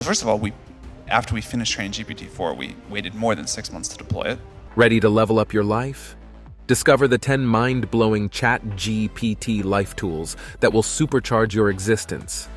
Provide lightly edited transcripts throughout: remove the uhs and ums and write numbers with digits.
First of all, after we finished training GPT-4, we waited more than 6 months to deploy it. Ready to level up your life? Discover the 10 mind-blowing ChatGPT life tools that will supercharge your existence.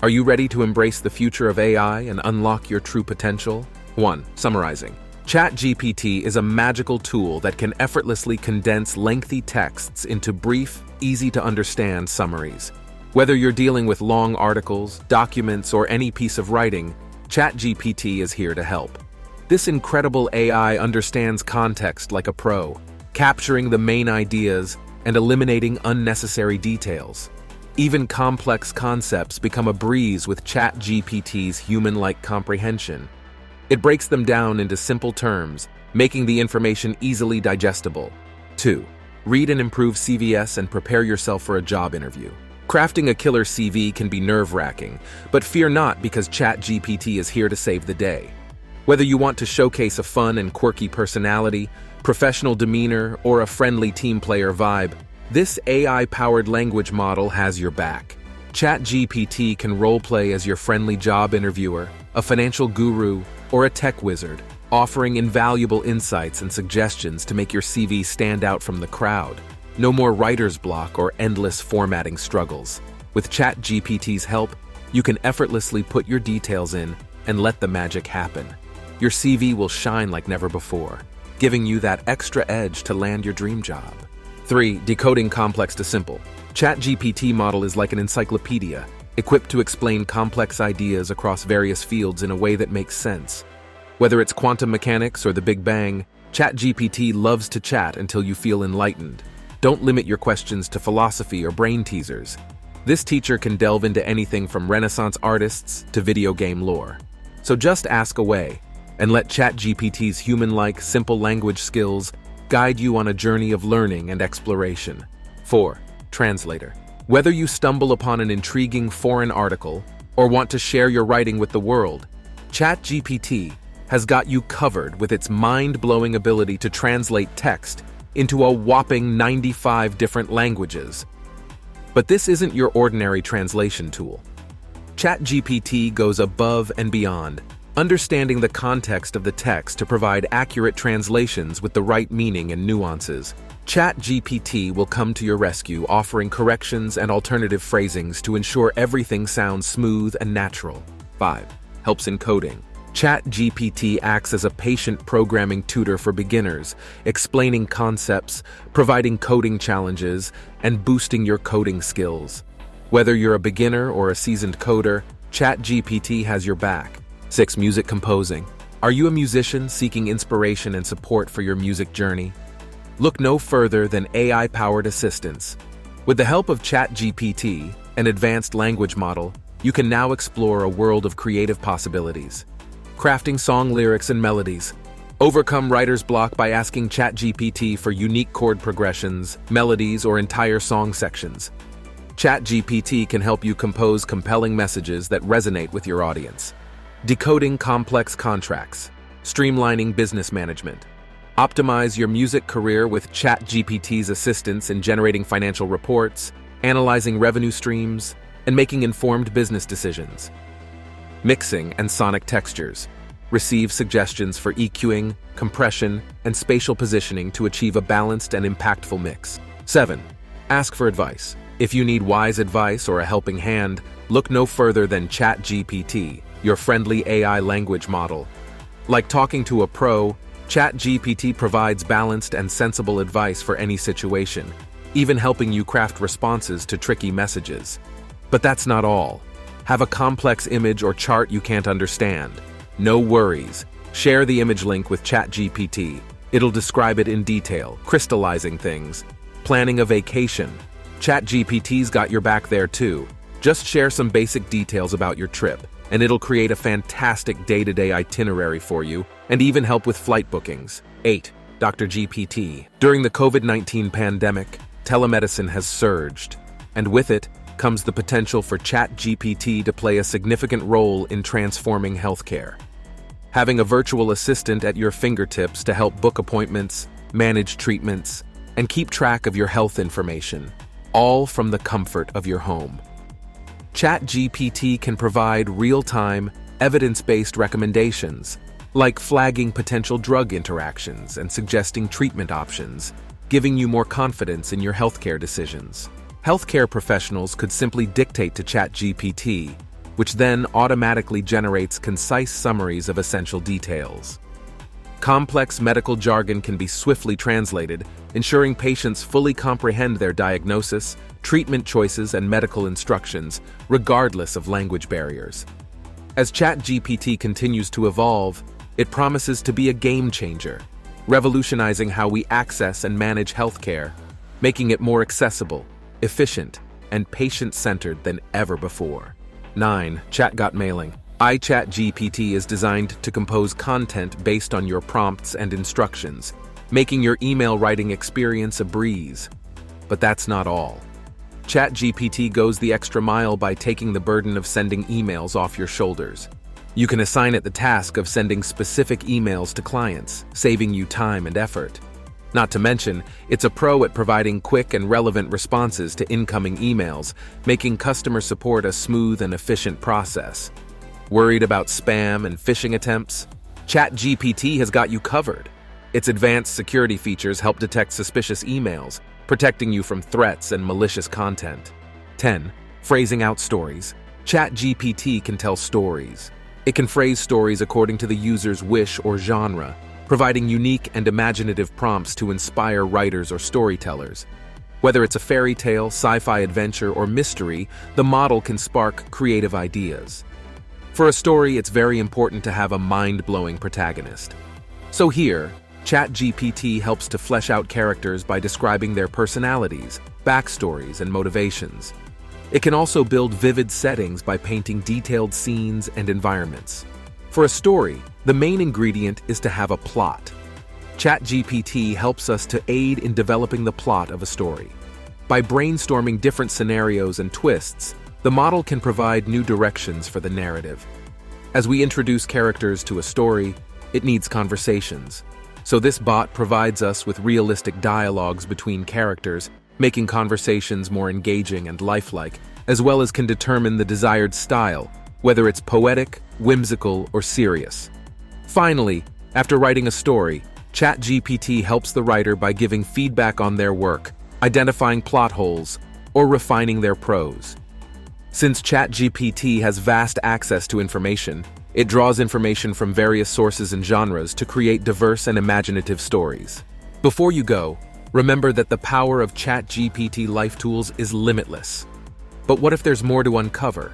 Are you ready to embrace the future of AI and unlock your true potential? 1. Summarizing. ChatGPT is a magical tool that can effortlessly condense lengthy texts into brief, easy-to-understand summaries. Whether you're dealing with long articles, documents, or any piece of writing, ChatGPT is here to help. This incredible AI understands context like a pro, capturing the main ideas and eliminating unnecessary details. Even complex concepts become a breeze with ChatGPT's human-like comprehension. It breaks them down into simple terms, making the information easily digestible. 2. Read and improve CVs and prepare yourself for a job interview. Crafting a killer CV can be nerve-wracking, but fear not because ChatGPT is here to save the day. Whether you want to showcase a fun and quirky personality, professional demeanor, or a friendly team player vibe, this AI-powered language model has your back. ChatGPT can roleplay as your friendly job interviewer, a financial guru, or a tech wizard, offering invaluable insights and suggestions to make your CV stand out from the crowd. No more writer's block or endless formatting struggles. With ChatGPT's help, you can effortlessly put your details in and let the magic happen. Your CV will shine like never before, giving you that extra edge to land your dream job. 3. Decoding complex to simple. ChatGPT model is like an encyclopedia, equipped to explain complex ideas across various fields in a way that makes sense. Whether it's quantum mechanics or the Big Bang, ChatGPT loves to chat until you feel enlightened. Don't limit your questions to philosophy or brain teasers. This teacher can delve into anything from Renaissance artists to video game lore. So just ask away and let ChatGPT's human-like, simple language skills guide you on a journey of learning and exploration. 4. Translator. Whether you stumble upon an intriguing foreign article or want to share your writing with the world, ChatGPT has got you covered with its mind-blowing ability to translate text into a whopping 95 different languages. But this isn't your ordinary translation tool. ChatGPT goes above and beyond, understanding the context of the text to provide accurate translations with the right meaning and nuances. ChatGPT will come to your rescue, offering corrections and alternative phrasings to ensure everything sounds smooth and natural. 5. Helps in coding. ChatGPT acts as a patient programming tutor for beginners, explaining concepts, providing coding challenges, and boosting your coding skills. Whether you're a beginner or a seasoned coder, ChatGPT has your back. 6. Music composing. Are you a musician seeking inspiration and support for your music journey? Look no further than AI-powered assistance. With the help of ChatGPT, an advanced language model, you can now explore a world of creative possibilities. Crafting song lyrics and melodies. Overcome writer's block by asking ChatGPT for unique chord progressions, melodies, or entire song sections. ChatGPT can help you compose compelling messages that resonate with your audience. Decoding complex contracts. Streamlining business management. Optimize your music career with ChatGPT's assistance in generating financial reports, analyzing revenue streams, and making informed business decisions. Mixing and sonic textures. Receive suggestions for EQing, compression, and spatial positioning to achieve a balanced and impactful mix. 7. Ask for advice. If you need wise advice or a helping hand, look no further than ChatGPT, your friendly AI language model. Like talking to a pro, ChatGPT provides balanced and sensible advice for any situation, even helping you craft responses to tricky messages. But that's not all. Have a complex image or chart you can't understand? No worries. Share the image link with ChatGPT. It'll describe it in detail, crystallizing things. Planning a vacation. ChatGPT's got your back there too. Just share some basic details about your trip, and it'll create a fantastic day-to-day itinerary for you, and even help with flight bookings. 8. Dr. GPT. During the COVID-19 pandemic, telemedicine has surged, and with it comes the potential for ChatGPT to play a significant role in transforming healthcare. Having a virtual assistant at your fingertips to help book appointments, manage treatments, and keep track of your health information, all from the comfort of your home. ChatGPT can provide real-time, evidence-based recommendations, like flagging potential drug interactions and suggesting treatment options, giving you more confidence in your healthcare decisions. Healthcare professionals could simply dictate to ChatGPT, which then automatically generates concise summaries of essential details. Complex medical jargon can be swiftly translated, ensuring patients fully comprehend their diagnosis, treatment choices, and medical instructions, regardless of language barriers. As ChatGPT continues to evolve, it promises to be a game changer, revolutionizing how we access and manage healthcare, making it more accessible, efficient, and patient-centered than ever before. 9. Chatbot mailing. ChatGPT is designed to compose content based on your prompts and instructions, making your email writing experience a breeze. But that's not all. ChatGPT goes the extra mile by taking the burden of sending emails off your shoulders. You can assign it the task of sending specific emails to clients, saving you time and effort. Not to mention, it's a pro at providing quick and relevant responses to incoming emails, making customer support a smooth and efficient process. Worried about spam and phishing attempts? ChatGPT has got you covered. Its advanced security features help detect suspicious emails, protecting you from threats and malicious content. 10. Phrasing out stories. ChatGPT can tell stories. It can phrase stories according to the user's wish or genre, providing unique and imaginative prompts to inspire writers or storytellers. Whether it's a fairy tale, sci-fi adventure, or mystery, the model can spark creative ideas. For a story, it's very important to have a mind-blowing protagonist. So here, ChatGPT helps to flesh out characters by describing their personalities, backstories, and motivations. It can also build vivid settings by painting detailed scenes and environments. For a story, the main ingredient is to have a plot. ChatGPT helps us to aid in developing the plot of a story. By brainstorming different scenarios and twists, the model can provide new directions for the narrative. As we introduce characters to a story, it needs conversations. So this bot provides us with realistic dialogues between characters, making conversations more engaging and lifelike, as well as can determine the desired style, whether it's poetic, whimsical, or serious. Finally, after writing a story, ChatGPT helps the writer by giving feedback on their work, identifying plot holes, or refining their prose. Since ChatGPT has vast access to information, it draws information from various sources and genres to create diverse and imaginative stories. Before you go, remember that the power of ChatGPT life tools is limitless. But what if there's more to uncover?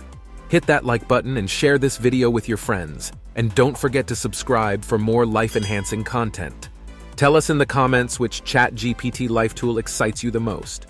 Hit that like button and share this video with your friends. And don't forget to subscribe for more life-enhancing content. Tell us in the comments which ChatGPT life tool excites you the most.